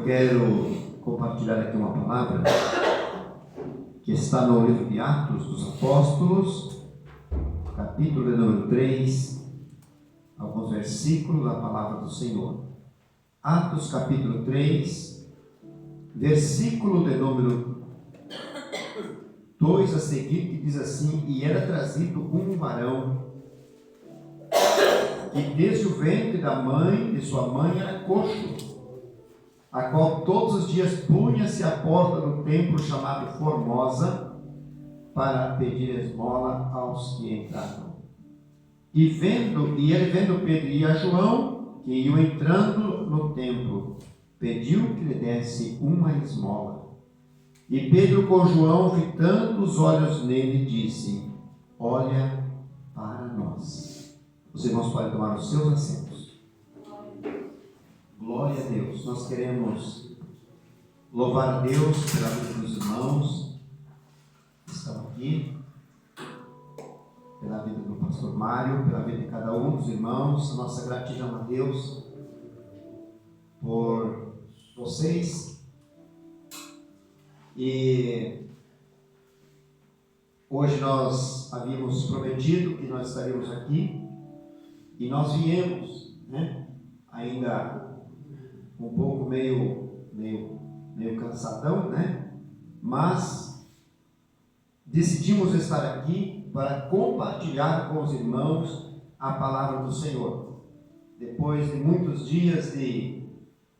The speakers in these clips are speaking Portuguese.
quero compartilhar aqui uma palavra que está no livro de Atos dos Apóstolos, capítulo de número 3, alguns versículos da palavra do Senhor. Atos capítulo 3, versículo de número 2 a seguir, que diz assim: E era trazido um varão que desde o ventre da mãe, de sua mãe, era coxo, a qual todos os dias punha-se à porta do templo chamado Formosa, para pedir esmola aos que entravam. E ele vendo Pedro e a João, que iam entrando no templo, pediu que lhe desse uma esmola. E Pedro com João, fitando os olhos nele, disse: Olha para nós. Os irmãos podem tomar os seus assentos. Glória a Deus. Nós queremos louvar a Deus pela vida dos irmãos que estão aqui, pela vida do pastor Mário, pela vida de cada um dos irmãos. A nossa gratidão a Deus por vocês. E hoje nós havíamos prometido que nós estaríamos aqui, e nós viemos, ainda um pouco meio cansadão, mas decidimos estar aqui para compartilhar com os irmãos a palavra do Senhor. Depois de muitos dias de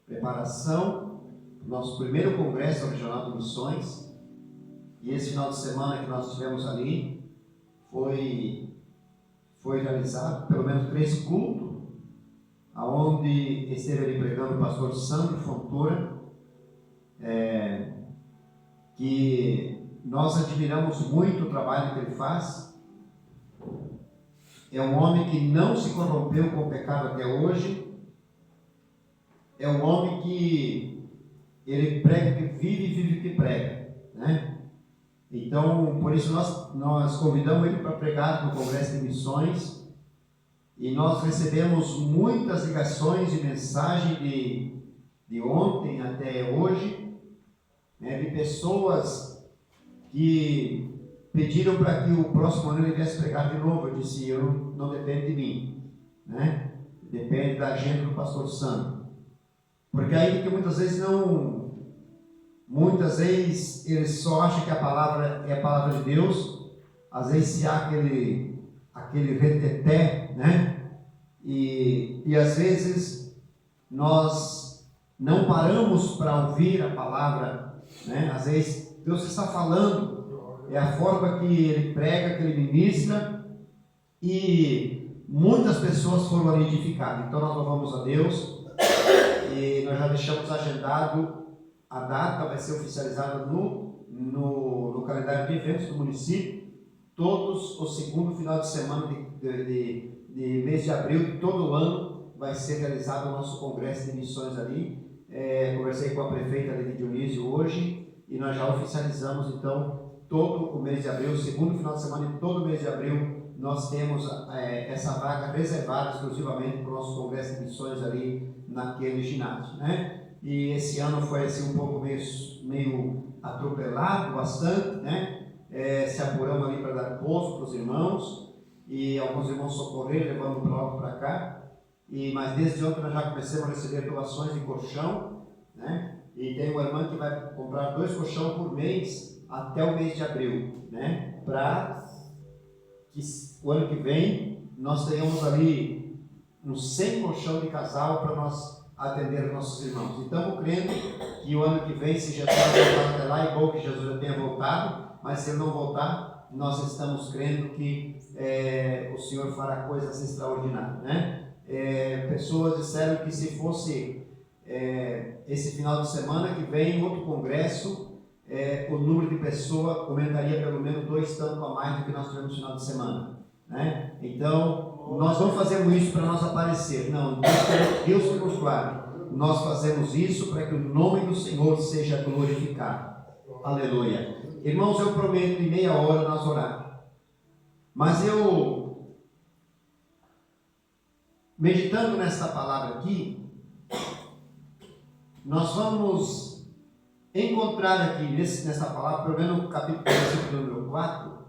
preparação, nosso primeiro congresso regional de missões, e esse final de semana que nós tivemos ali, foi realizado pelo menos 3 cultos, aonde esteve ali pregando o pastor Sandro Fontoura, que nós admiramos muito o trabalho que ele faz. É um homem que não se corrompeu com o pecado até hoje, é um homem que ele prega que vive e vive que prega, Então, por isso nós convidamos ele para pregar no Congresso de Missões, e nós recebemos muitas ligações e mensagens de ontem até hoje, de pessoas que pediram para que o próximo ano ele viesse pregar de novo. Eu disse: não depende de mim, depende da agenda do pastor Sandro, porque aí que muitas vezes ele só acha que a palavra é a palavra de Deus. Às vezes se há aquele reteté, e às vezes nós não paramos para ouvir a palavra, Às vezes Deus está falando, é a forma que ele prega, que ele ministra, e muitas pessoas foram ali edificadas. Então nós louvamos a Deus, e nós já deixamos agendado a data, vai ser oficializada no calendário de eventos do município, todos o segundo final de semana de mês de abril de todo ano vai ser realizado o nosso congresso de missões ali. Conversei com a prefeita ali de Dionísio hoje, e nós já oficializamos então todo o mês de abril, segundo final de semana de todo o mês de abril, nós temos essa vaga reservada exclusivamente para o nosso congresso de missões ali naquele ginásio, E esse ano foi assim um pouco meio atropelado, bastante, se apuramos ali para dar pouso para os irmãos, e alguns irmãos socorreram, levando para lá para cá, mas desde ontem nós já começamos a receber doações de colchão, E tem uma irmã que vai comprar 2 colchões por mês até o mês de abril, para que o ano que vem nós tenhamos ali uns 100 colchões de casal para nós atender os nossos irmãos. Então, eu crendo que o ano que vem, se Jesus voltar até lá, é bom que Jesus já tenha voltado, mas se ele não voltar, nós estamos crendo que o Senhor fará coisas extraordinárias, Pessoas disseram que se fosse esse final de semana que vem outro congresso, o número de pessoas aumentaria pelo menos 2 tanto a mais do que nós tivemos no final de semana, Então, nós não fazemos isso para nós aparecer, não. Deus que nos guarde. Nós fazemos isso para que o nome do Senhor seja glorificado. Aleluia. Irmãos, eu prometo em meia hora nós orar. Mas eu, meditando nesta palavra aqui, nós vamos encontrar aqui nessa palavra, pelo menos no capítulo versículo número 4,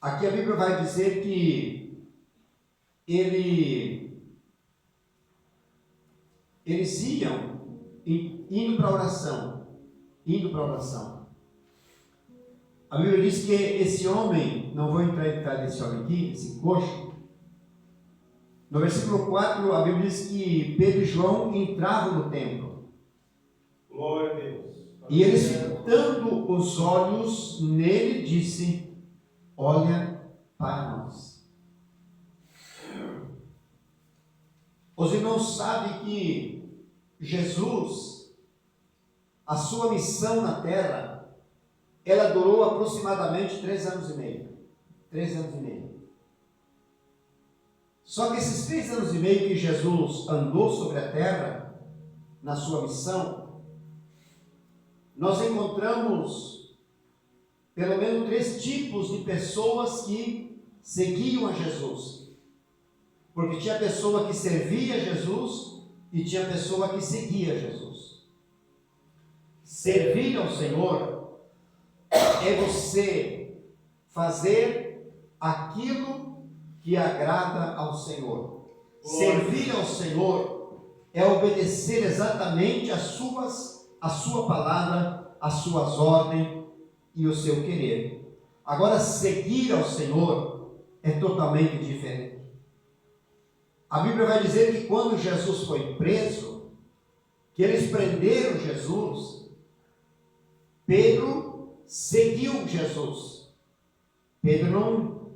aqui a Bíblia vai dizer que eles iam indo para a oração, A Bíblia diz que esse homem, não vou entrar em detalhe desse homem aqui, esse coxo, no versículo 4, a Bíblia diz que Pedro e João entravam no templo. Glória a Deus. E eles, fitando os olhos nele, disse: olha para nós. Os irmãos sabem que Jesus, a sua missão na terra, ela durou aproximadamente 3 anos e meio. 3 anos e meio. Só que esses 3 anos e meio que Jesus andou sobre a terra, na sua missão, nós encontramos pelo menos 3 tipos de pessoas que seguiam a Jesus. Porque tinha pessoa que servia a Jesus e tinha pessoa que seguia Jesus. Servir ao Senhor é você fazer aquilo que agrada ao Senhor. Servir ao Senhor é obedecer exatamente a sua palavra, as suas ordens e o seu querer. Agora, seguir ao Senhor é totalmente diferente. A Bíblia vai dizer que quando Jesus foi preso, que eles prenderam Jesus, Pedro seguiu Jesus. Pedro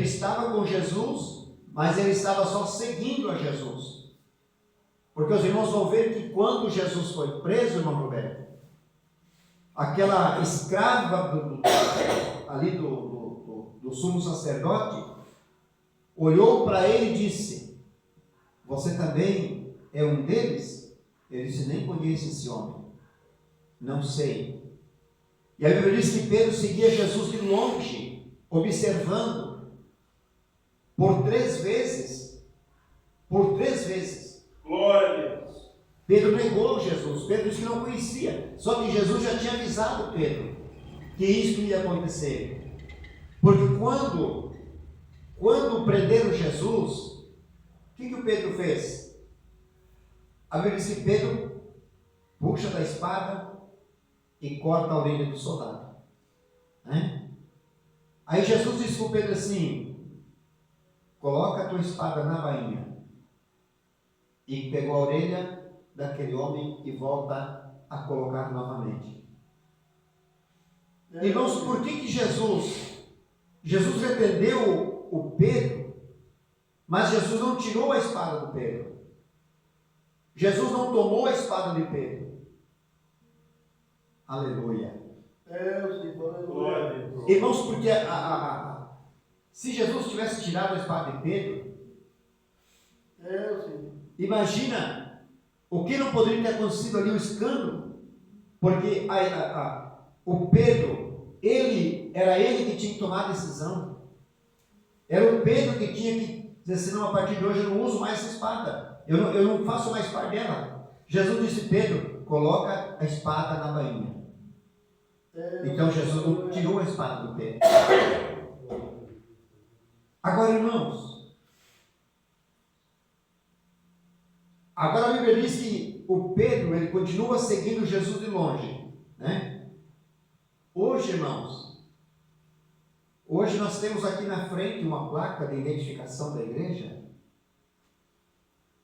estava com Jesus, mas ele estava só seguindo a Jesus. Porque os irmãos vão ver que quando Jesus foi preso, irmão Roberto, aquela escrava do sumo sacerdote olhou para ele e disse: você também é um deles? Ele disse: nem conheço esse homem, não sei. E a Bíblia diz que Pedro seguia Jesus de longe, observando, por 3 vezes. Glória a Deus. Pedro negou Jesus. Pedro disse que não conhecia. Só que Jesus já tinha avisado Pedro que isso ia acontecer. Porque quando prenderam Jesus, o que o Pedro fez? A Bíblia diz que Pedro puxa da espada e corta a orelha do soldado. Aí Jesus disse para o Pedro assim: coloca a tua espada na bainha. E pegou a orelha daquele homem e volta a colocar novamente. Irmãos, por que Jesus repreendeu o Pedro, mas Jesus não tirou a espada do Pedro? Jesus não tomou a espada de Pedro. Aleluia. Irmãos, porque se Jesus tivesse tirado a espada de Pedro, imagina o que não poderia ter acontecido ali, o escândalo. Porque o Pedro, era ele que tinha que tomar a decisão. Era o Pedro que tinha que dizer assim: não, a partir de hoje eu não uso mais essa espada, eu não faço mais parte dela. Jesus disse: Pedro, coloca a espada na bainha. Então Jesus não tirou a espada do Pedro. Agora, irmãos, a Bíblia diz que o Pedro, ele continua seguindo Jesus de longe, Hoje, irmãos, nós temos aqui na frente uma placa de identificação da igreja,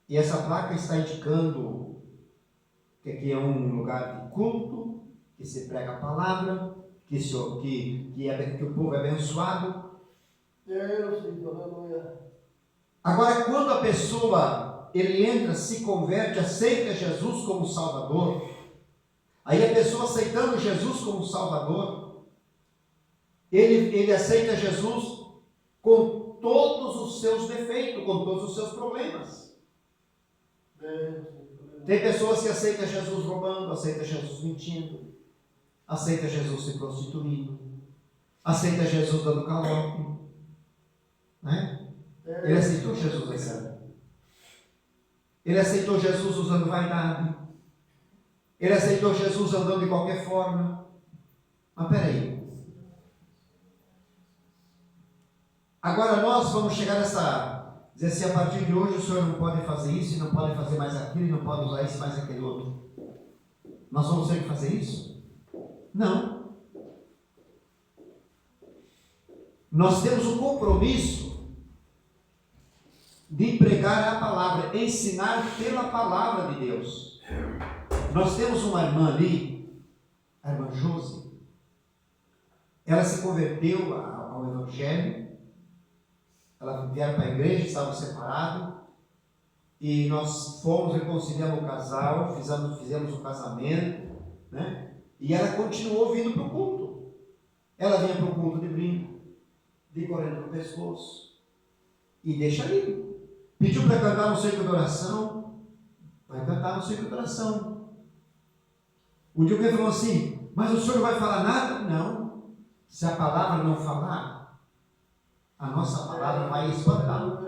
e essa placa está indicando que aqui é um lugar de culto, que se prega a palavra, que o povo é abençoado. Agora, quando a pessoa ele entra, se converte, aceita Jesus como Salvador, aí a pessoa aceitando Jesus como Salvador, ele aceita Jesus com todos os seus defeitos, com todos os seus problemas. Tem pessoas que aceitam Jesus roubando, aceitam Jesus mentindo, aceita Jesus se prostituindo, aceita Jesus dando calote, Ele aceitou Jesus assim. Ele aceitou Jesus usando vaidade, Ele aceitou Jesus andando de qualquer forma. Mas peraí. Agora nós vamos chegar nessa... dizer assim, a partir de hoje o senhor não pode fazer isso, e não pode fazer mais aquilo, e não pode usar isso, mais aquele outro. Nós vamos ter que fazer isso? Não. Nós temos um compromisso de pregar a palavra, ensinar pela palavra de Deus. Nós temos uma irmã ali, a irmã Josi. Ela se converteu ao Evangelho. Ela vieram para a igreja, estavam separados. E nós fomos, reconciliamos o casal, fizemos um casamento, né? E ela continuou vindo para o culto. Ela vinha para o culto de brinco, de correndo no pescoço. E deixa ali. Pediu para cantar no círculo de oração, vai cantar no círculo de oração. O dia que ele falou assim, mas o senhor não vai falar nada? Não. Se a palavra não falar, a nossa palavra vai espantar.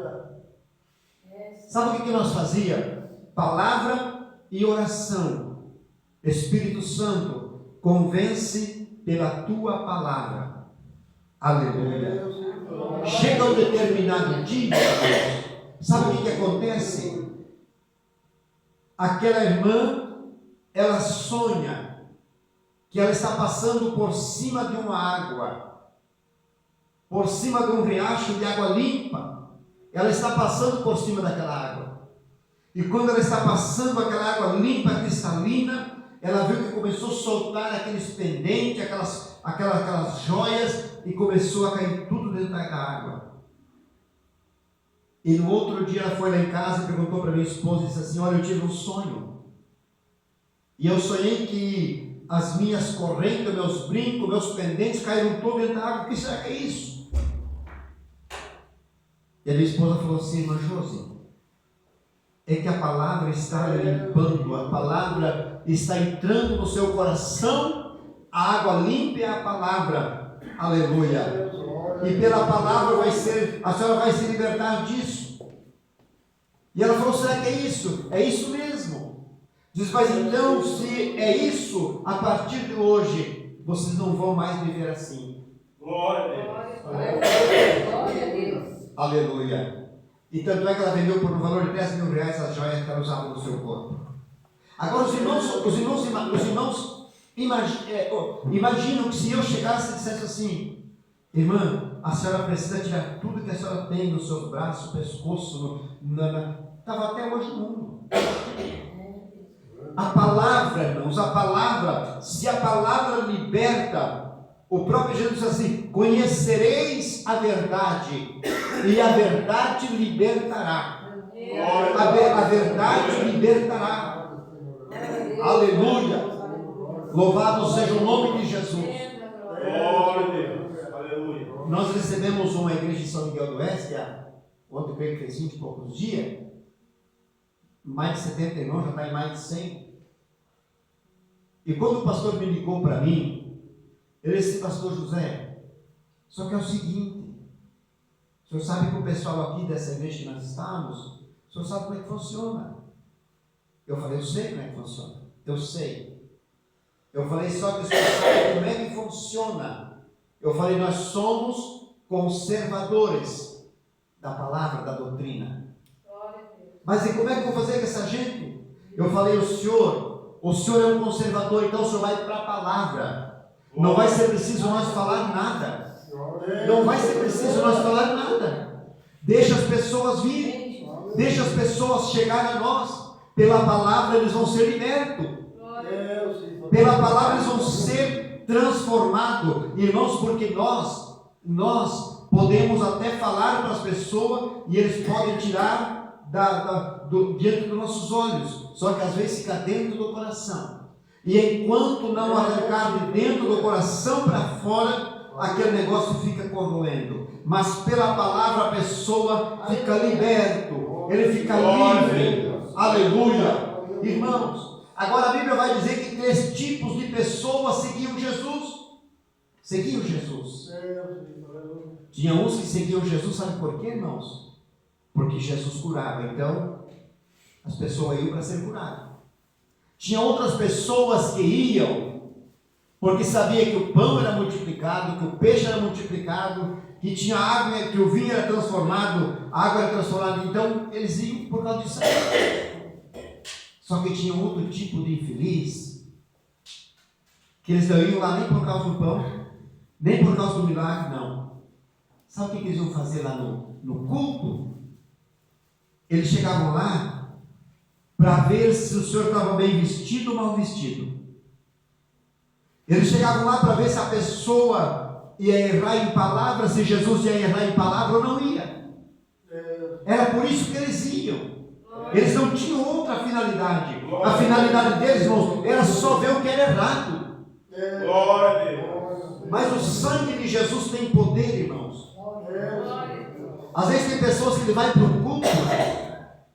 Sabe o que nós fazíamos? Palavra e oração. Espírito Santo, convence pela tua palavra. Aleluia. Chega um determinado dia, sabe o que acontece? Aquela irmã, ela sonha que ela está passando por cima de uma água, por cima de um riacho de água limpa. Ela está passando por cima daquela água. E quando ela está passando aquela água limpa, cristalina, ela viu que começou a soltar aqueles pendentes, aquelas joias, e começou a cair tudo dentro da água. E no outro dia ela foi lá em casa e perguntou para minha esposa e disse assim, olha, eu tive um sonho. E eu sonhei que as minhas correntes, meus brincos, meus pendentes caíram todos dentro da água. O que será que é isso? E a minha esposa falou assim, irmã Josi, é que a palavra está limpando, a palavra está entrando no seu coração, a água limpa é a palavra, aleluia. E pela palavra a senhora vai se libertar disso. E ela falou, será que é isso? É isso mesmo. Diz, mas então, se é isso, a partir de hoje, vocês não vão mais viver assim. Glória a Deus. Glória a Deus. Aleluia. E tanto é que ela vendeu por um valor de 10 mil reais as joias que ela usava no seu corpo. Agora os irmãos imaginam que se eu chegasse e dissesse assim, irmã, a senhora precisa tirar tudo que a senhora tem no seu braço, pescoço, estava até hoje no mundo. A palavra, irmãos, se a palavra liberta, o próprio Jesus diz assim, conhecereis a verdade, e a verdade libertará. A verdade libertará. Aleluia. Louvado seja o nome de Jesus. Glória a Deus. Aleluia. Nós recebemos uma igreja de São Miguel do Oeste, ontem eu creio que fez 20 e poucos dias, mais de 70 irmãos, já está em mais de 100. E quando o pastor me ligou para mim, ele disse, pastor José, só que é o seguinte, o senhor sabe que o pessoal aqui dessa igreja que nós estamos, o senhor sabe como é que funciona. Eu falei, eu sei como é que funciona, eu sei. Eu falei, só que o senhor sabe como é que funciona. Eu falei, nós somos conservadores da palavra, da doutrina. Mas e como é que eu vou fazer com essa gente? Eu falei, o senhor é um conservador, então o senhor vai para a palavra. Não vai ser preciso nós falar nada. Não vai ser preciso nós falar nada. Deixa as pessoas virem. Deixa as pessoas chegarem a nós. Pela palavra eles vão ser libertos. Pela palavra eles vão ser transformados. Irmãos, porque nós podemos até falar para as pessoas e eles podem tirar diante dos nossos olhos, só que às vezes fica dentro do coração, e enquanto não arrancar de dentro do coração para fora, aquele negócio fica corroendo. Mas pela palavra a pessoa fica liberto, ele fica livre. Aleluia. Irmãos, agora a Bíblia vai dizer que 3 tipos de pessoas seguiam Jesus. Tinha uns que seguiam Jesus, sabe por quê, irmãos? Porque Jesus curava, então as pessoas iam para ser curadas. Tinha outras pessoas que iam, porque sabia que o pão era multiplicado, que o peixe era multiplicado, que tinha água, que o vinho era transformado, a água era transformada. Então eles iam por causa disso. Só que tinha outro tipo de infeliz, que eles não iam lá nem por causa do pão, nem por causa do milagre, não. Sabe o que eles iam fazer lá no culto? Eles chegavam lá para ver se o senhor estava bem vestido ou mal vestido. Eles chegavam lá para ver se a pessoa ia errar em palavra, se Jesus ia errar em palavra ou não ia. Era por isso que eles iam. Eles não tinham outra finalidade. A finalidade deles, irmãos, era só ver o que era errado. Glória a Deus. Mas o sangue de Jesus tem poder, irmãos. Às vezes tem pessoas que ele vai para o culto,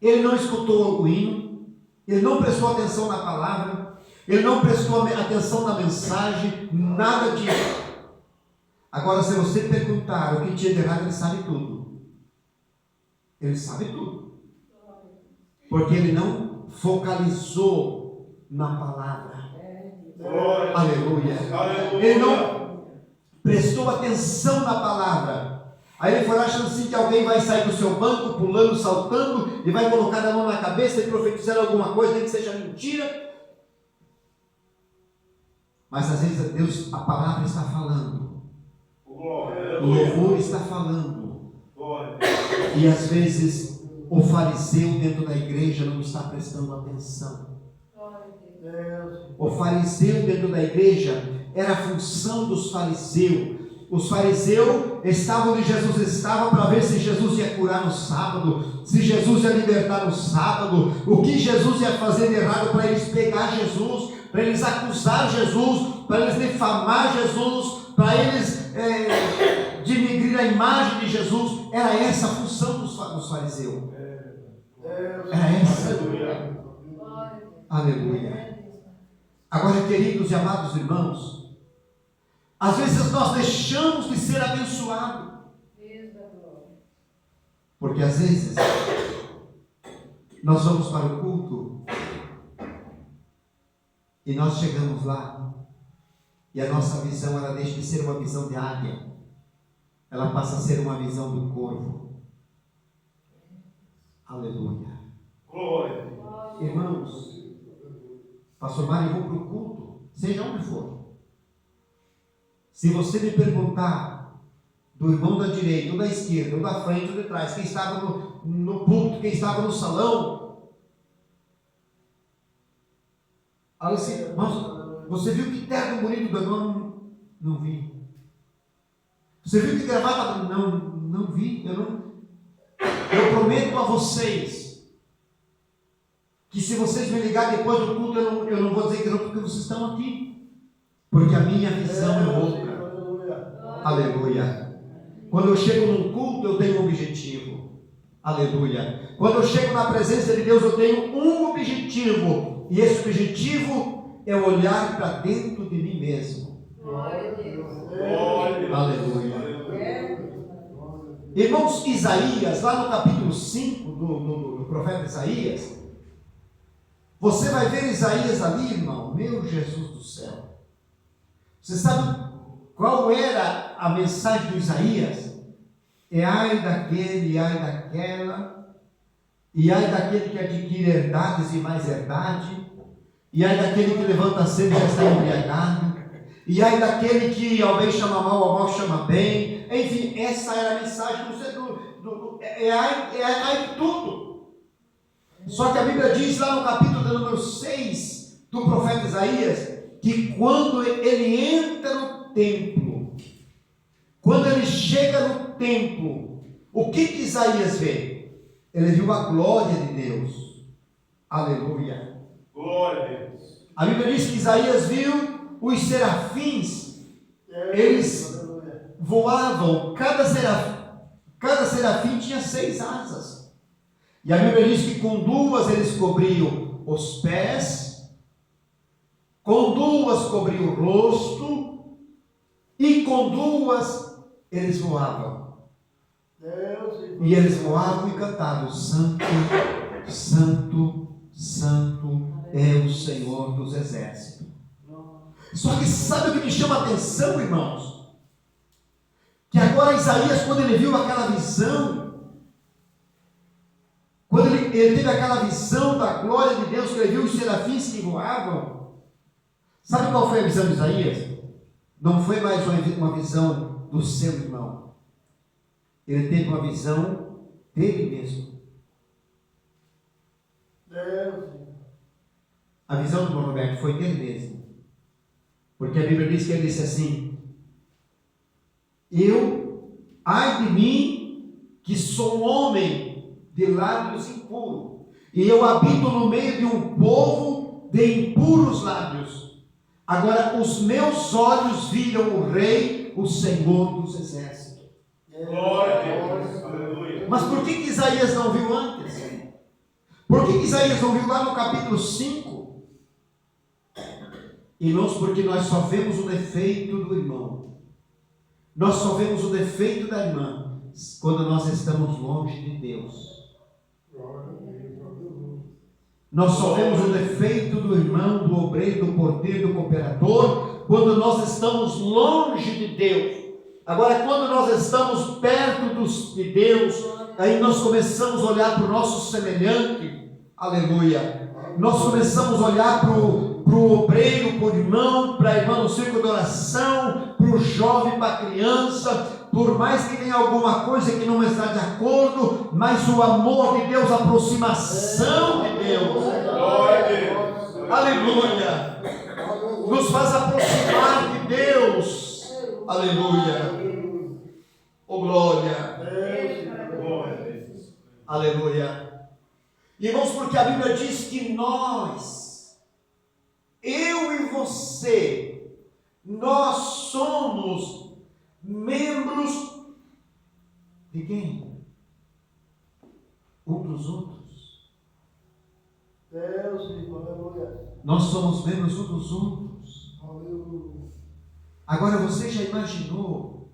ele não escutou o hino, ele não prestou atenção na palavra, ele não prestou atenção na mensagem, nada disso. Agora, se você perguntar o que tinha de errado, ele sabe tudo. Ele sabe tudo. Porque ele não focalizou na palavra. Aleluia. Ele não prestou atenção na palavra. Aí ele foi achando assim que alguém vai sair do seu banco, pulando, saltando, e vai colocar a mão na cabeça e profetizar alguma coisa, nem que seja mentira. Mas às vezes Deus, a palavra está falando. O louvor está falando. E às vezes o fariseu dentro da igreja não está prestando atenção. O fariseu dentro da igreja era a função dos fariseus. Os fariseus estavam onde Jesus estava para ver se Jesus ia curar no sábado, se Jesus ia libertar no sábado, o que Jesus ia fazer de errado para eles pegar Jesus, para eles acusar Jesus, para eles difamar Jesus, para eles denegrir a imagem de Jesus. Era essa a função dos fariseus. Era essa. Aleluia. Agora, queridos e amados irmãos, às vezes nós deixamos de ser abençoados, porque às vezes nós vamos para o culto e nós chegamos lá e a nossa visão, ela deixa de ser uma visão de águia, ela passa a ser uma visão do corvo. Aleluia. Glória. Irmãos, pastor Mário, eu vou para o culto, seja onde for. Se você me perguntar do irmão da direita, ou da esquerda, ou da frente, ou de trás, quem estava no púlpito, quem estava no salão, aí assim, irmãos, você viu que terno bonito do irmão? Não vi. Você viu que gravata? Não vi. Eu prometo a vocês que se vocês me ligarem depois do culto, eu não vou dizer que não, porque vocês estão aqui. Porque a minha visão é outra. Aleluia. Quando eu chego num culto, eu tenho um objetivo. Aleluia. Quando eu chego na presença de Deus, eu tenho um objetivo. E esse objetivo é olhar para dentro de mim mesmo. Glória a Deus. Aleluia. Irmãos, Isaías, lá no capítulo 5 do profeta Isaías, você vai ver Isaías ali, irmão, meu Jesus do céu. Você sabe qual era a mensagem de Isaías? É ai daquele, ai daquela, e ai daquele que adquire herdades e mais herdade, e ai daquele que levanta cedo e já está embriagado, e ai daquele que ao bem chama mal, ao mal chama bem. Enfim, essa era a mensagem ai de tudo. Só que a Bíblia diz lá no capítulo número 6 do profeta Isaías, que quando ele entra no templo, quando ele chega no templo, o que Isaías vê? Ele viu a glória de Deus. Aleluia. Glória a Deus. A Bíblia diz que Isaías viu os serafins, eles voavam, cada serafim tinha 6 asas. E a Bíblia diz que com 2 eles cobriam os pés, com 2 cobriam o rosto, e com 2 eles voavam. E eles voavam e cantavam: Santo, Santo, santo é o Senhor dos exércitos. Só que sabe o que me chama a atenção, irmãos? Que agora Isaías, quando ele viu aquela visão, quando ele teve aquela visão da glória de Deus, que ele viu os serafins que voavam, sabe qual foi a visão de Isaías? Não foi mais uma visão do seu irmão. Ele teve uma visão dele mesmo. A visão do Roberto foi dele mesmo. Porque a Bíblia diz que ele disse assim: ai de mim, que sou um homem de lábios impuros, e eu habito no meio de um povo de impuros lábios. Agora os meus olhos viram o Rei, o Senhor dos exércitos. Glória a Deus. Aleluia. Mas por que Isaías não viu antes? Por que Isaías não viu lá no capítulo 5? Irmãos, porque nós só vemos o defeito do irmão. Nós só vemos o defeito da irmã quando nós estamos longe de Deus. Nós só vemos o defeito do irmão, do obreiro, do porteiro, do cooperador, quando nós estamos longe de Deus. Agora, quando nós estamos perto de Deus, aí nós começamos a olhar para o nosso semelhante, aleluia. Nós começamos a olhar para o obreiro, para o irmão, para a irmã no círculo de oração, para o jovem, para a criança. Por mais que tenha alguma coisa que não está de acordo, mas o amor de Deus, a aproximação de Deus, Glória a Deus. aleluia, nos faz aproximar de Deus, aleluia, oh glória, Glória a Deus. aleluia. Irmãos, porque a Bíblia diz que nós, eu e você, nós somos membros de quem? Um dos outros. Nós somos membros um dos outros. Agora você já imaginou?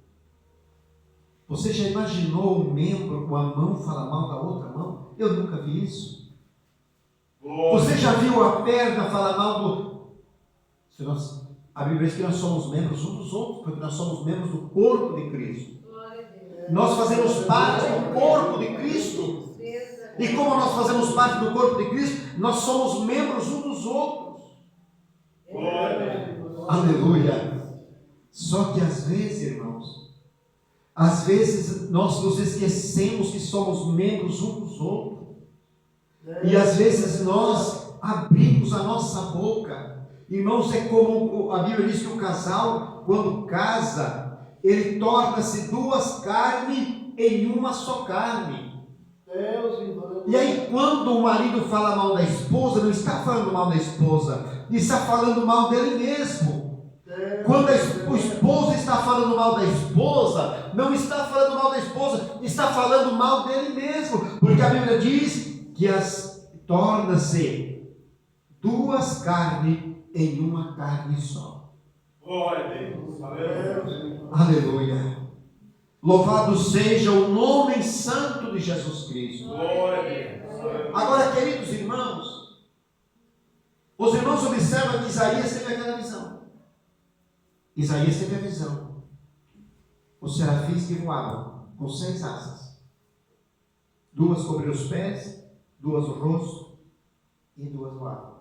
Você já imaginou um membro com a mão falar mal da outra mão? Eu nunca vi isso. Você já viu a perna falar mal do... A Bíblia diz que nós somos membros uns dos outros, porque nós somos membros do corpo de Cristo. Nós fazemos parte do corpo de Cristo. E como nós fazemos parte do corpo de Cristo, nós somos membros uns dos outros. Aleluia. Só que às vezes, irmãos, às vezes nós nos esquecemos que somos membros uns dos outros. E às vezes nós abrimos a nossa boca. Irmãos, é como a Bíblia diz que o casal, quando casa, ele torna-se duas carnes em uma só carne. E aí, quando o marido fala mal da esposa, não está falando mal da esposa, está falando mal dele mesmo. Quando o esposo está falando mal da esposa, não está falando mal da esposa, está falando mal dele mesmo, porque a Bíblia diz que torna-se duas carnes em uma carne só. Glória a Deus. Aleluia. Aleluia. Louvado seja o nome santo de Jesus Cristo. Glória a Deus. Agora, queridos irmãos, os irmãos observam que Isaías teve aquela visão. Isaías teve a visão. Os serafins que voavam com 6 asas. 2 cobriam os pés, 2 o rosto e 2 voavam.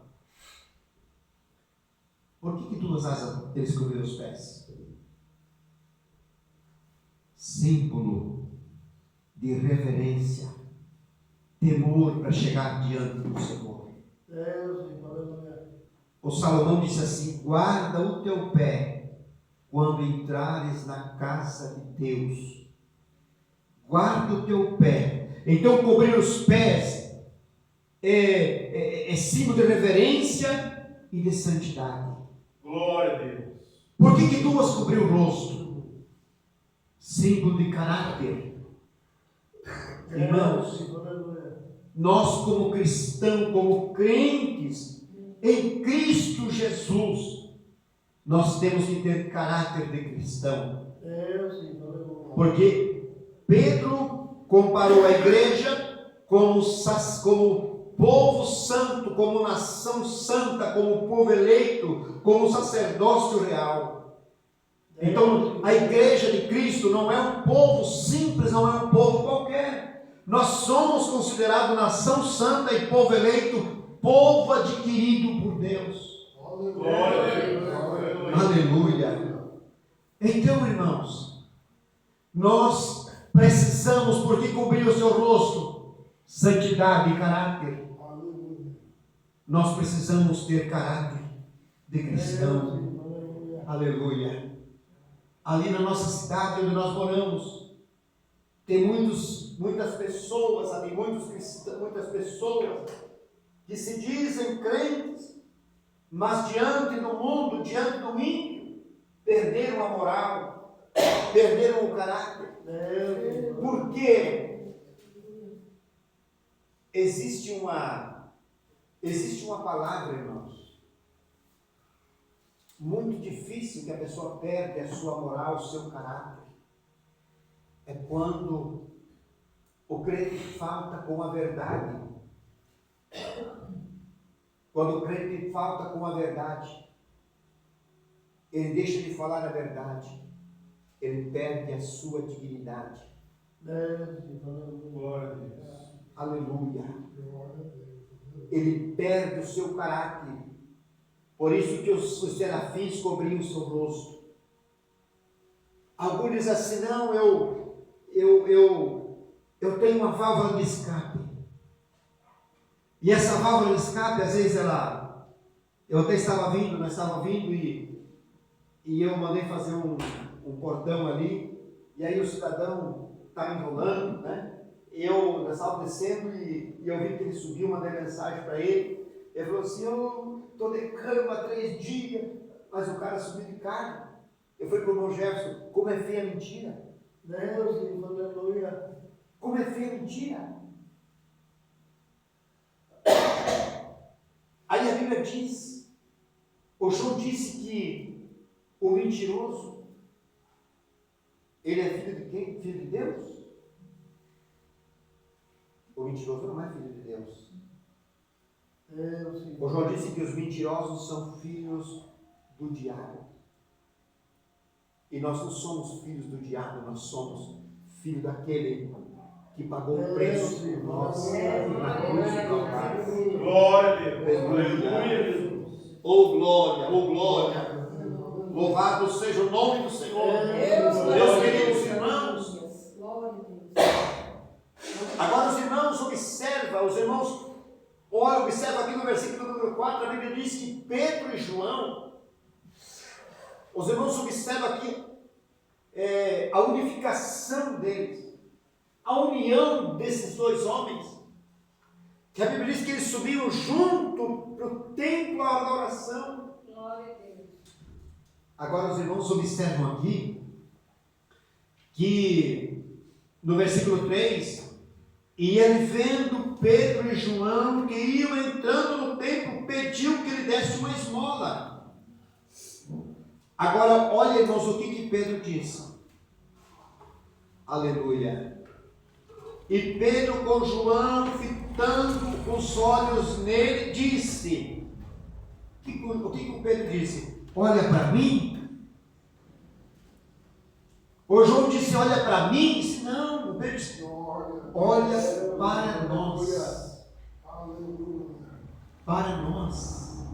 Por que 2 asas eles cobriram os pés? Símbolo de reverência, temor para chegar diante do Senhor. O Salomão disse assim: guarda o teu pé quando entrares na casa de Deus. Guarda o teu pé. Então, cobrir os pés é símbolo de reverência e de santidade. Glória a Deus. Por que 2 cobriu o rosto? Símbolo de caráter. Irmãos, nós como cristãos, como crentes em Cristo Jesus, nós temos que ter caráter de cristão. Porque Pedro comparou a igreja como povo santo, como nação santa, como povo eleito, como sacerdócio real. Então, a igreja de Cristo não é um povo simples, não é um povo qualquer. Nós somos considerados nação santa e povo eleito, povo adquirido por Deus. Glória a Deus. Aleluia. Então, irmãos, nós precisamos, porque cobriu o seu rosto, santidade e caráter. Nós precisamos ter caráter de cristão. Aleluia. Ali na nossa cidade onde nós moramos, tem muitas pessoas ali, muitas pessoas que se dizem crentes, mas diante do mundo, diante do ímpio, perderam a moral, perderam o caráter. Por quê? Existe uma palavra, irmãos, muito difícil que a pessoa perde a sua moral, o seu caráter. É quando o crente falta com a verdade. Quando o crente falta com a verdade, ele deixa de falar a verdade, ele perde a sua dignidade. Glória a Deus. Aleluia. Ele perde o seu caráter. Por isso que os serafins cobriam o seu rosto. Alguns dizem assim: não, eu tenho uma válvula de escape. E essa válvula de escape, às vezes eu até nós estávamos vindo e eu mandei fazer um portão ali, e aí o cidadão estava enrolando, né? Nós estávamos descendo e eu vi que ele subiu, mandei mensagem para ele. Ele falou assim: eu estou de cama há 3 dias, mas o cara subiu de carro. Eu falei para o irmão Jefferson: como é feia a mentira? Deus, aleluia. Como é feia a mentira? Aí a Bíblia diz, o João disse que o mentiroso, ele é filho de quem? Filho de Deus? O mentiroso não é filho de Deus. O João disse que os mentirosos são filhos do diabo. E nós não somos filhos do diabo, nós somos filhos daquele que pagou o preço por nós na cruz do Calvário. Glória a Deus. Aleluia, Jesus. Oh glória, oh glória. Louvado seja o nome do Senhor. Meus queridos irmãos. Agora os irmãos observa aqui no versículo número 4, a Bíblia diz que Pedro e João, os irmãos observam aqui a unificação deles, a união desses 2 homens, que a Bíblia diz que eles subiram junto para o templo à adoração. Glória a Deus. Agora os irmãos observam aqui que no versículo 3, e ele vendo Pedro e João que iam entrando no templo, pediu que lhe desse uma esmola. Agora olha, irmãos, o que Pedro disse. Aleluia. E Pedro com João, fitando os olhos nele, disse: o que o Pedro disse? Olha para mim. O João disse: olha para mim. Disse: não. O Pedro disse: olha para nós. Para nós.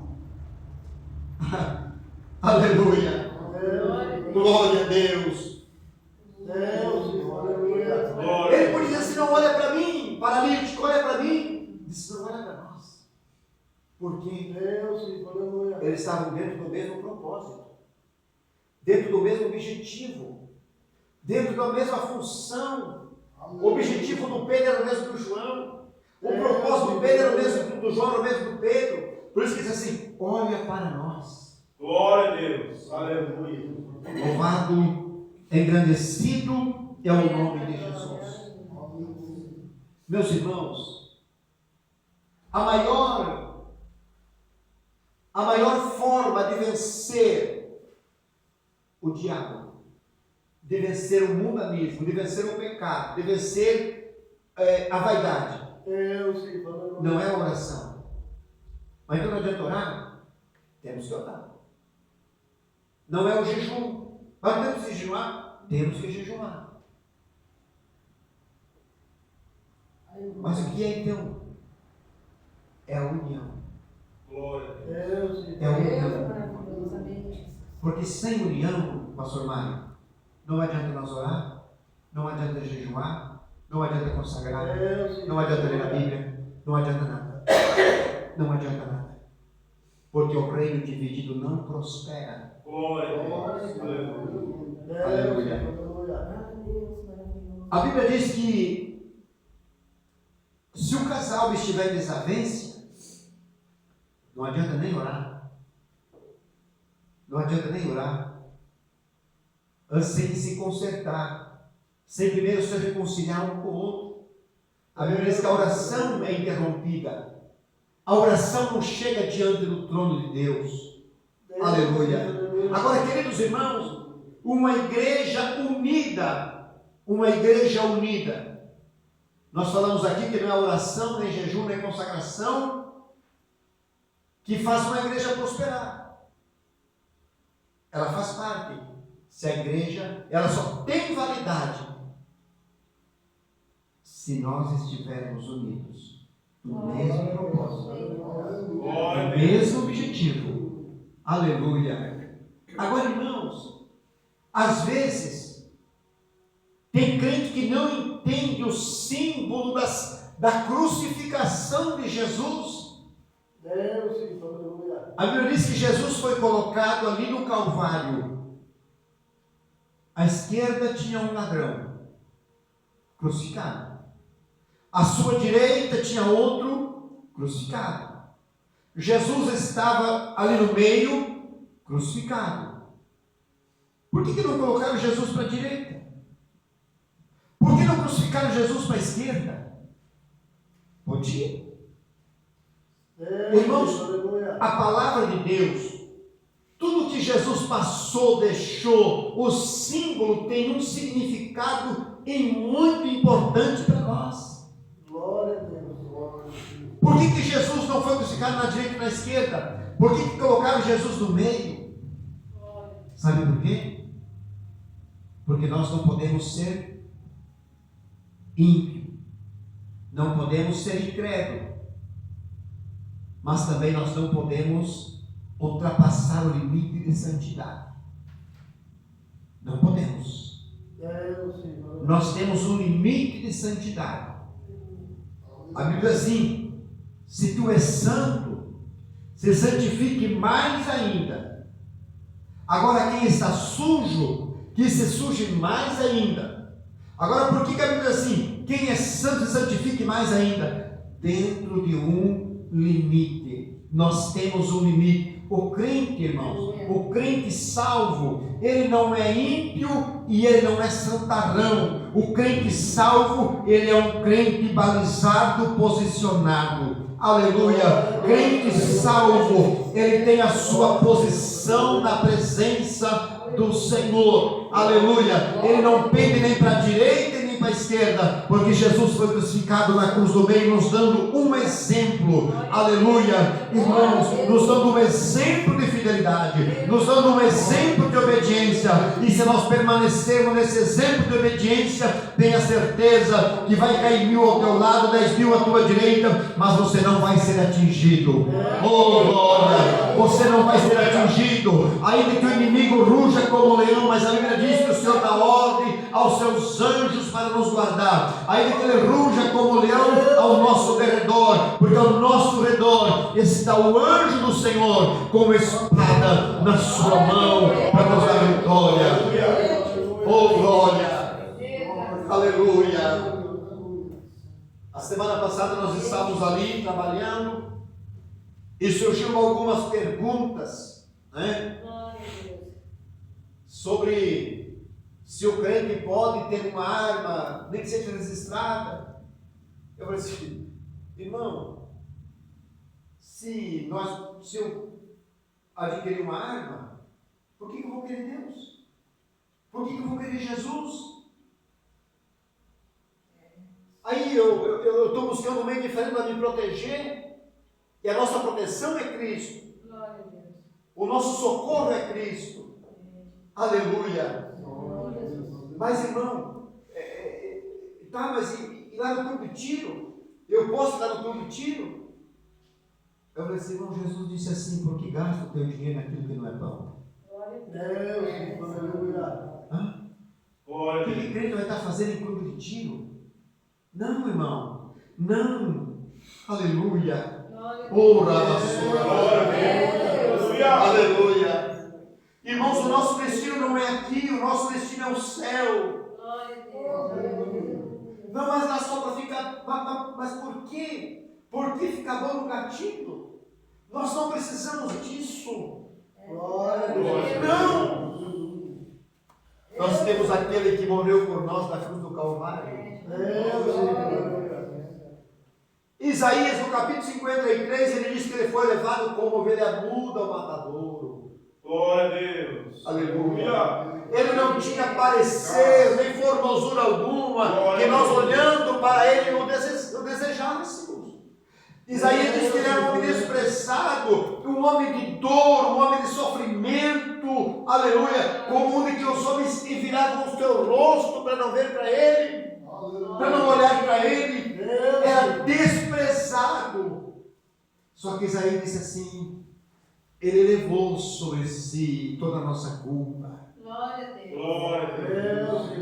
Aleluia. Glória a Deus. Ele podia dizer assim: não, olha para mim. Paralítico, olha para mim. Disse: não, olha para nós. Porque eles estavam dentro do mesmo propósito, dentro do mesmo objetivo, dentro da mesma função. O objetivo do Pedro era o mesmo do João. O propósito do Pedro era o mesmo do João, era o mesmo do Pedro. Por isso que diz assim: olha para nós. Glória a Deus. Aleluia. Louvado, engrandecido é o nome de Jesus. Meus irmãos, a maior forma de vencer o diabo, de vencer o mundanismo, de vencer o pecado, de vencer a vaidade, Não é oração. Mas então não adianta orar? Temos que orar. Não é o jejum. Mas temos que jejuar? Temos que jejuar. Mas o que é então? É a união. Glória a Deus. É a Deus união. maravilhoso, amém. Porque sem união, pastor Mário, não adianta nós orar, não adianta jejuar, não adianta consagrar, não adianta ler a Bíblia, não adianta nada. Não adianta nada. Porque o reino dividido não prospera. Glória a Deus. Aleluia. Aleluia. Deus maravilhoso. A Bíblia diz que se o casal estiver em desavença, não adianta nem orar. Não adianta nem orar. Sem se consertar. Sem primeiro se reconciliar um com o outro. A Bíblia diz que a oração é interrompida. A oração não chega diante do trono de Deus. Aleluia. Agora, queridos irmãos, uma igreja unida. Uma igreja unida. Nós falamos aqui que não é oração, nem jejum, nem consagração que faz uma igreja prosperar. Ela faz parte. Se a igreja, ela só tem validade se nós estivermos unidos no mesmo propósito, no mesmo objetivo. Aleluia. Agora, irmãos, às vezes tem crente que não entende o símbolo da crucificação de Jesus. A Bíblia diz que Jesus foi colocado ali no Calvário. À esquerda tinha um ladrão crucificado. À sua direita tinha outro crucificado. Jesus estava ali no meio, crucificado. Por que não colocaram Jesus para a direita? Por que não crucificaram Jesus para a esquerda? Podia. Irmãos, a palavra de Deus, tudo que Jesus passou, deixou, o símbolo tem um significado e muito importante para nós. Glória a Deus. Por que Jesus não foi crucificado na direita e na esquerda? Por que colocaram Jesus no meio? Sabe por quê? Porque nós não podemos ser ímpio, não podemos ser incrédulo, mas também nós não podemos ultrapassar o limite de santidade. Não podemos. Nós temos um limite de santidade. A Bíblia diz assim: se tu és santo, se santifique mais ainda. Agora quem está sujo, que se suje mais ainda. Agora por que a Bíblia diz assim? Quem é santo, se santifique mais ainda. Dentro de um limite. Nós temos um limite. O crente, irmãos, o crente salvo, ele não é ímpio e ele não é santarrão. O crente salvo, ele é um crente balizado, posicionado. Aleluia. Crente salvo, ele tem a sua posição na presença do Senhor. Aleluia. Ele não pende nem para a direita nem para a esquerda, porque Jesus foi crucificado na cruz do meio, nos dando um exemplo. Aleluia. Irmãos, nos dando um exemplo de fidelidade, nos dando um exemplo de obediência. E se nós permanecermos nesse exemplo de obediência, tenha certeza que vai cair 1000 ao teu lado, 10.000 à tua direita, mas você não vai ser atingido. Oh glória! Você não vai ser atingido, ainda que o inimigo ruja como leão, mas a Bíblia diz que o Senhor dá ordem aos seus anjos para nos guardar, ainda que ele ruja como leão ao nosso derredor, porque ao nosso redor está o anjo do Senhor com espada na sua mão para nos dar vitória. Oh glória! Aleluia! A semana passada nós estávamos ali trabalhando e surgiram algumas perguntas, né, sobre se o crente pode ter uma arma, nem que seja registrada. Eu falei assim, irmão, se eu adquirir uma arma, por que eu vou querer Deus? Por que eu vou querer Jesus? Aí eu estou buscando um meio diferente para me proteger, e a nossa proteção é Cristo. Glória a Deus. O nosso socorro é Cristo. Aleluia. Glória a Deus. Mas, irmão, mas e lá no clube de tiro? Eu posso ir lá no clube de tiro? Eu falei assim, irmão, Jesus disse assim, por que gasta o teu dinheiro naquilo que não é pão? Glória a Deus. Aleluia. Hã? Glória O a que Deus. o crente vai estar fazendo em clube de tiro? Não, irmão. Não. Aleluia. Glória a Deus. Ora, Glória a Deus. Aleluia. aleluia. Irmãos, o nosso destino não é aqui, o nosso destino é o céu. Glória a Deus. Não, mas lá só para ficar. Mas por quê? Por que ficar bom no gatilho? Nós não precisamos disso. Glória a Deus. Não! Nós temos aquele que morreu por nós na cruz do Calvário. Isaías, no capítulo 53, ele diz que ele foi levado como ovelha muda ao matadouro. Glória a Deus. Aleluia. Ele não tinha parecer, nem formosura alguma, que nós olhando para ele o desejássemos. Isaías diz que ele era um homem desprezado, um homem de dor, um homem de sofrimento, aleluia, como um que os homens viravam o seu rosto para não ver para ele, para não olhar para ele, era desprezado. Só que Isaías disse assim, ele levou sobre si toda a nossa culpa. Glória a Deus. Glória a Deus.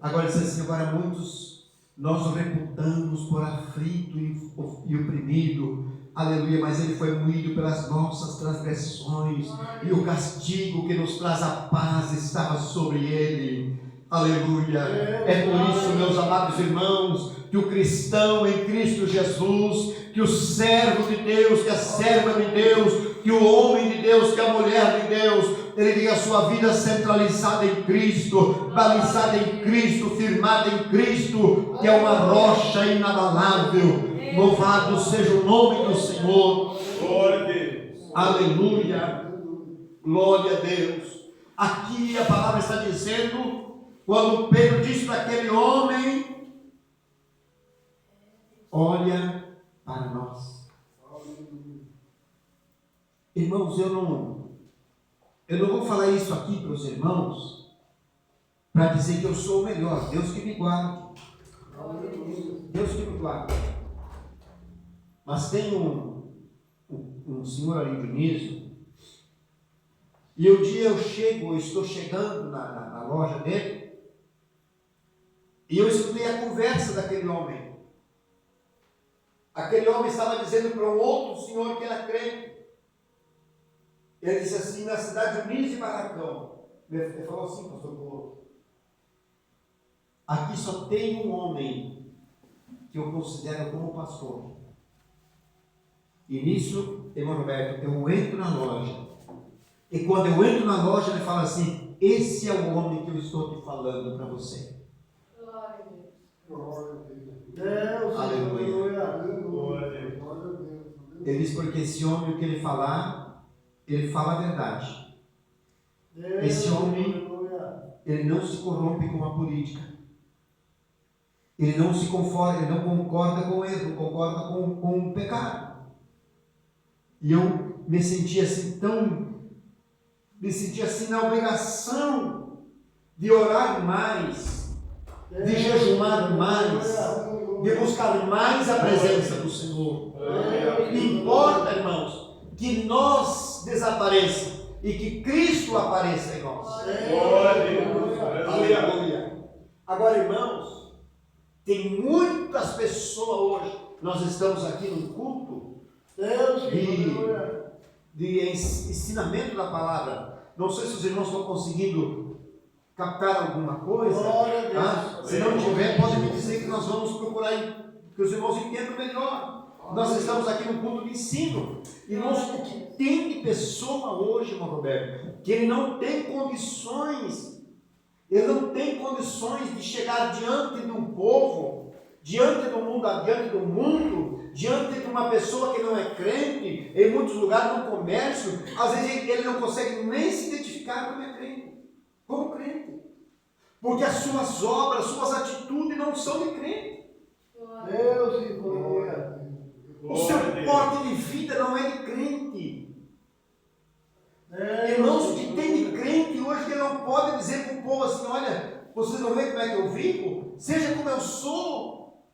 Agora diz assim, agora muitos nós o reputamos por aflito e oprimido, aleluia, mas ele foi moído pelas nossas transgressões, e o castigo que nos traz a paz estava sobre ele, aleluia. É por isso, meus amados irmãos, que o cristão em Cristo Jesus, que o servo de Deus, que a serva de Deus, que o homem de Deus, que a mulher de Deus, ele tem a sua vida centralizada em Cristo, balizada em Cristo, firmada em Cristo, que é uma rocha inabalável. Louvado seja o nome do Senhor. Glória a Deus. Aleluia. Glória a Deus. Aqui a palavra está dizendo, quando Pedro disse para aquele homem, olha para nós. Irmãos, eu não vou falar isso aqui para os irmãos para dizer que eu sou o melhor. Deus que me guarde. Deus que me guarde. Mas tem um senhor ali do Nísio, e um dia eu estou chegando na loja dele, e eu escutei a conversa daquele homem. Aquele homem estava dizendo para um outro senhor que era crente. Ele disse assim, na cidade de Nísio e Barracão. Ele falou assim, pastor Paulo, aqui só tem um homem que eu considero como pastor. E nisso, irmão Roberto, eu entro na loja. E quando eu entro na loja, ele fala assim, esse é o homem que eu estou te falando para você. Glória a Deus. Glória a Deus. Aleluia. Glória a Deus. Ele diz, porque esse homem, o que ele falar, ele fala a verdade. Esse homem, ele não se corrompe com a política. Ele não se conforma, ele não concorda com o erro, não concorda com o pecado. E eu me sentia assim na obrigação de orar mais, de jejuar mais, de buscar mais a presença do Senhor. Importa, irmãos, que nós desapareçamos e que Cristo apareça em nós. Glória a Deus. Aleluia. Agora, irmãos, tem muitas pessoas hoje, nós estamos aqui num culto de ensinamento da palavra. Não sei se os irmãos estão conseguindo captar alguma coisa. Se não tiver, pode me dizer que nós vamos procurar que os irmãos entendam melhor. Nós estamos aqui no culto de ensino. Irmãos, o que tem de pessoa hoje, irmão Roberto, que ele não tem condições, de chegar diante de um povo, diante do mundo, diante de uma pessoa que não é crente, em muitos lugares no comércio, às vezes ele não consegue nem se identificar como crente, porque as suas obras, suas atitudes não são de crente. Deus, aleluia. O seu porte de vida não é de crente. Irmãos, que tem de crente hoje que não pode dizer para o povo assim: olha, vocês não veem como é que eu vivo? Seja como eu sou.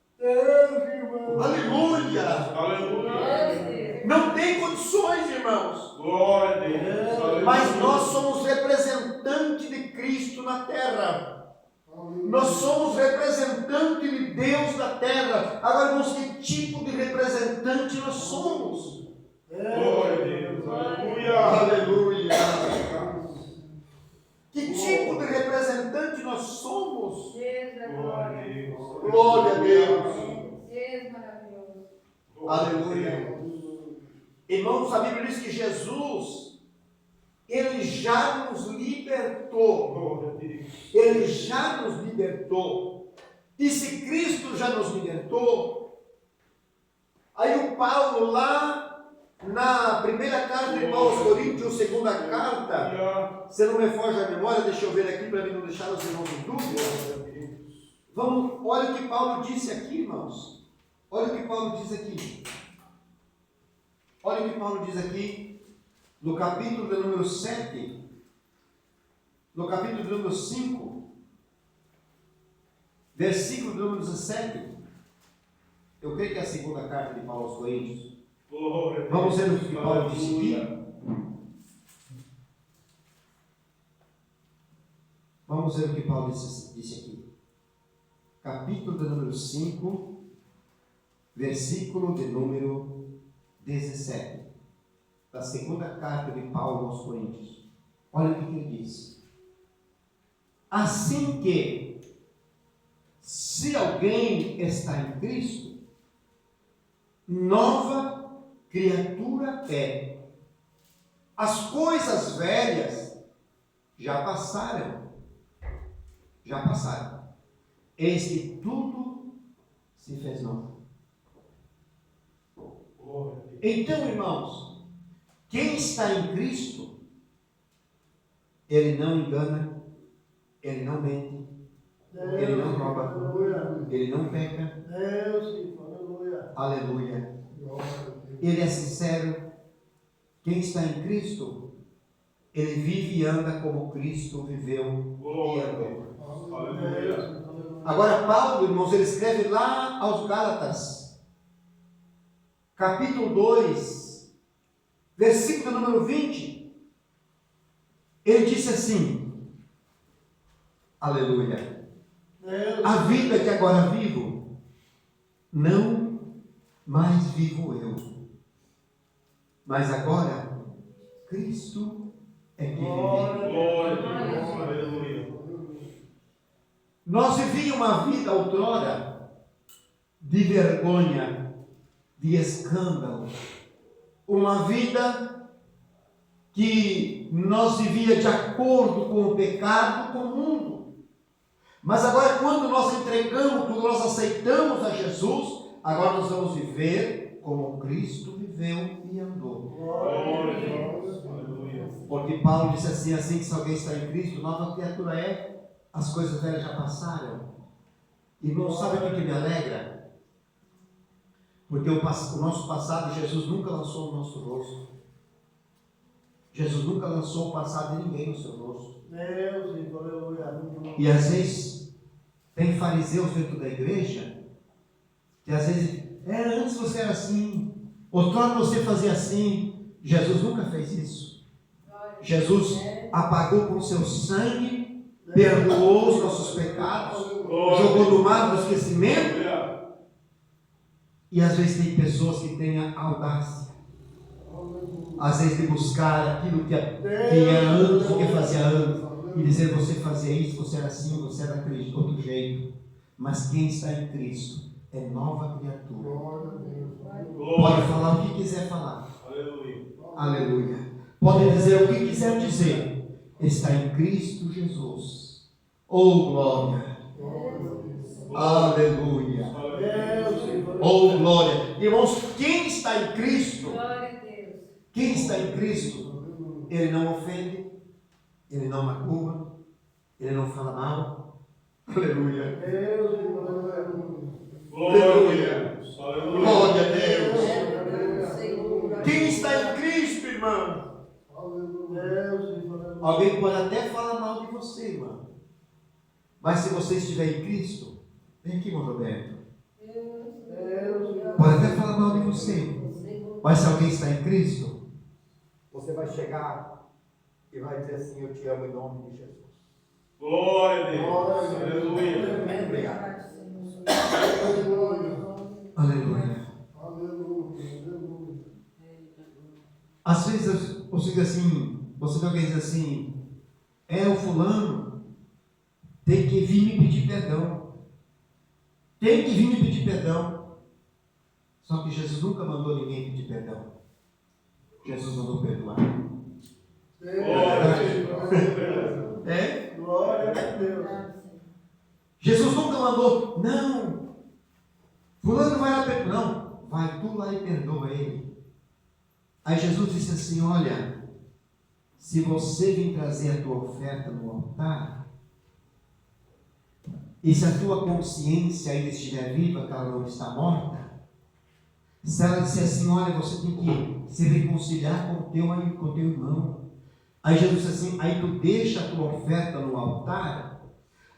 Aleluia. Aleluia. Não tem condições, irmãos. Glória a Deus. Aleluia. Mas nós somos representantes de Cristo na terra. Nós somos representantes de Deus na terra. Agora, irmãos, que tipo de representante nós somos? Glória a Deus. Aleluia. Aleluia. Que tipo de representante nós somos? Jesus é Glória a glória. Deus. Glória a Deus. Jesus maravilhoso. Aleluia. Irmãos, a Bíblia diz que Jesus, Ele já nos libertou. Glória a Deus. Ele já nos libertou. E se Cristo já nos libertou, aí o Paulo lá na primeira carta de Paulo aos Coríntios, segunda carta, se não me foge a memória, deixa eu ver aqui para mim não deixar os irmãos em dúvida. Vamos, olha o que Paulo disse aqui, irmãos. Olha o que Paulo diz aqui. Olha o que Paulo diz aqui no capítulo de número 7, no capítulo de número 5, versículo de número 17. Eu creio que é a segunda carta de Paulo aos Coríntios. Glória a Deus. Vamos ver o que Paulo disse Aleluia. aqui. Vamos ver o que Paulo disse aqui. Capítulo de número 5, versículo de número 17. Da segunda carta de Paulo aos Coríntios. Olha o que ele diz. Assim que, se alguém está em Cristo, nova criatura é. As coisas velhas já passaram. Já passaram. Eis que tudo se fez novo. Glória a Deus. Então, irmãos, quem está em Cristo, ele não engana, ele não mente, ele não rouba, ele não peca. Aleluia. Ele é sincero. Quem está em Cristo, ele vive e anda como Cristo viveu e Glória a andou. Deus. Aleluia. Agora, Paulo, irmãos, ele escreve lá aos Gálatas, capítulo 2, versículo número 20. Ele disse assim: aleluia. A vida que agora vivo, não mais vivo eu, mas agora Cristo é que vive. Glória a Deus. Aleluia. Nós vivíamos uma vida outrora de vergonha, de escândalo, uma vida que nós vivíamos de acordo com o pecado, com o mundo. Mas agora, quando nós entregamos, quando nós aceitamos a Jesus, agora nós vamos viver como Cristo viveu e andou. Glória a Deus. Aleluia. Porque Paulo disse assim que se alguém está em Cristo, nova criatura é. As coisas velhas já passaram. Irmão, sabe o que me alegra? Porque o nosso passado, Jesus nunca lançou no nosso rosto. Jesus nunca lançou o passado de ninguém no seu rosto. E às vezes, tem fariseus dentro da igreja, que às vezes, antes você era assim, outrora você fazia assim. Jesus nunca fez isso. Jesus apagou com seu sangue, perdoou os nossos pecados, jogou no mar do esquecimento. E às vezes tem pessoas que têm a audácia, às vezes de buscar aquilo que era antes, o que fazia antes, e dizer: você fazia isso, você era assim, você era daquele outro jeito. Mas quem está em Cristo é nova criatura. Pode falar o que quiser falar. Aleluia. Aleluia. Pode dizer o que quiser dizer. Está em Cristo Jesus. Oh, glória. Aleluia. Oh, glória. Irmãos, quem está em Cristo, Glória a Deus. quem está em Cristo, ele não ofende, ele não macua, ele não fala mal. Aleluia. Glória a Deus. Aleluia. Glória a Deus. Quem está em Cristo, irmão? Alguém pode até falar mal de você, irmão. Mas se você estiver em Cristo, vem aqui, irmão Roberto. Pode até falar mal de você. Mas se alguém está em Cristo, você vai chegar e vai dizer assim: eu te amo em nome de Jesus. Glória a Deus. Aleluia. Obrigado. Aleluia. Às vezes você diz assim, você vê alguém diz assim: o fulano tem que vir me pedir perdão. Tem que vir me pedir perdão. Só que Jesus nunca mandou ninguém pedir perdão. Jesus mandou perdoar. Glória a Deus. É? Glória a Deus. Jesus nunca mandou, não, fulano vai lá perdoar. Não, vai tu lá e perdoa ele. Aí Jesus disse assim: olha, se você vir trazer a tua oferta no altar, e se a tua consciência ainda estiver viva, que ela não está morta, se ela disser assim: olha, você tem que se reconciliar com o teu irmão. Aí Jesus disse assim: aí tu deixa a tua oferta no altar,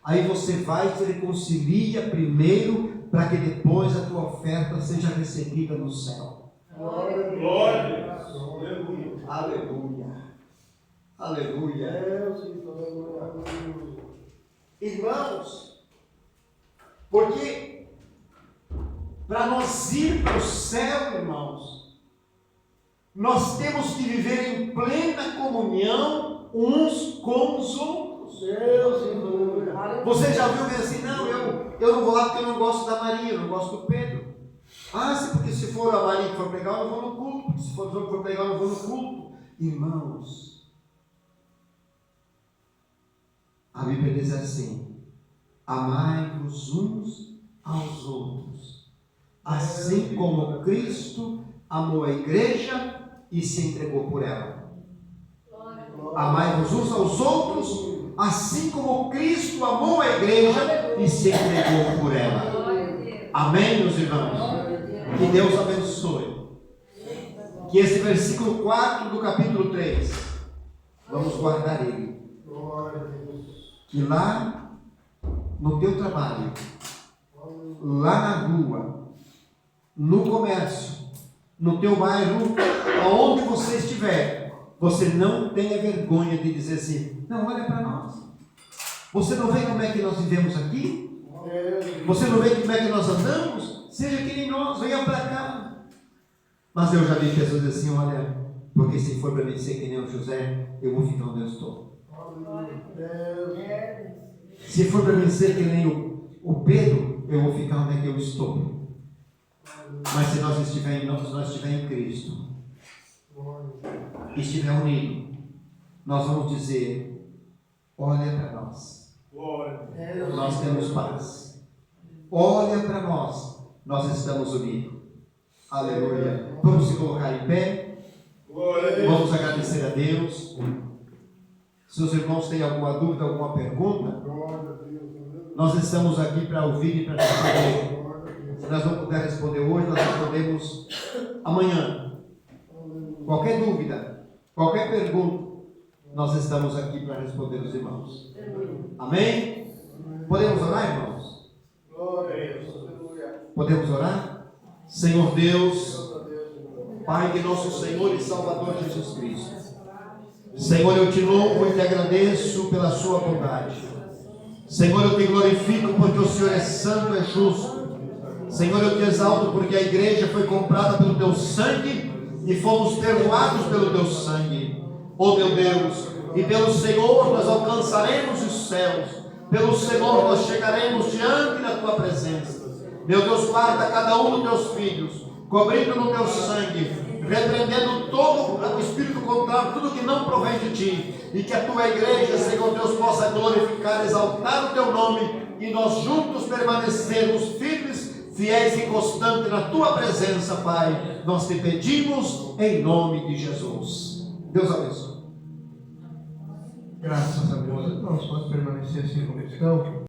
aí você vai e se reconcilia primeiro, para que depois a tua oferta seja recebida no céu. Glória a Deus. Aleluia. Aleluia. Aleluia. Irmãos, porque para nós ir para o céu, irmãos, nós temos que viver em plena comunhão uns com os outros. Você já viu mesmo assim: não, eu não vou lá porque eu não gosto da Maria, eu não gosto do Pedro. Ah, sim, porque se for a Maria que for pregar, eu não vou no culto. Porque se for o outro que for pregar, eu não vou no culto. Irmãos, a Bíblia diz assim: amai-vos uns aos outros, assim como Cristo amou a igreja e se entregou por ela. Amai-vos uns aos outros, assim como Cristo amou a igreja e se entregou por ela. Amém, meus irmãos? Que Deus abençoe. Que esse versículo 4 do capítulo 3, vamos guardar ele. Que lá no teu trabalho, lá na rua, no comércio, no teu bairro, aonde você estiver, você não tenha vergonha de dizer assim: não, olha para nós. Você não vê como é que nós vivemos aqui? Você não vê como é que nós andamos? Seja que nem nós, venha para cá. Mas eu já vi pessoas assim: olha, porque se for para mim ser que nem o José, eu vou ficar onde eu estou. Se for para mim ser que nem o Pedro, eu vou ficar onde é que eu estou. Mas se nós estiver em Cristo, estiver unido, nós vamos dizer: olha para nós, nós temos paz. Olha para nós, nós estamos unidos. Aleluia. Vamos se colocar em pé. Vamos agradecer a Deus. Se os irmãos têm alguma dúvida, alguma pergunta, nós estamos aqui para ouvir e para responder. Se nós não puder responder hoje, nós respondemos amanhã. Qualquer dúvida, qualquer pergunta, nós estamos aqui para responder os irmãos. Amém? Podemos orar, irmãos? Podemos orar? Senhor Deus, Pai de nosso Senhor e Salvador Jesus Cristo, Senhor, eu te louvo e te agradeço pela sua bondade. Senhor, eu te glorifico porque o Senhor é santo, é justo. Senhor, eu te exalto porque a igreja foi comprada pelo teu sangue e fomos perdoados pelo teu sangue. Oh meu Deus, e pelo Senhor nós alcançaremos os céus, pelo Senhor nós chegaremos diante da tua presença. Meu Deus, guarda cada um dos teus filhos, cobrindo no teu sangue, repreendendo todo o espírito contrário, tudo que não provém de ti, e que a tua igreja, Senhor Deus, possa glorificar, exaltar o teu nome, e nós juntos permanecermos firmes, fiéis e constantes na tua presença, Pai. Nós te pedimos em nome de Jesus. Deus abençoe. Graças a Deus. Nós podemos permanecer assim como estão.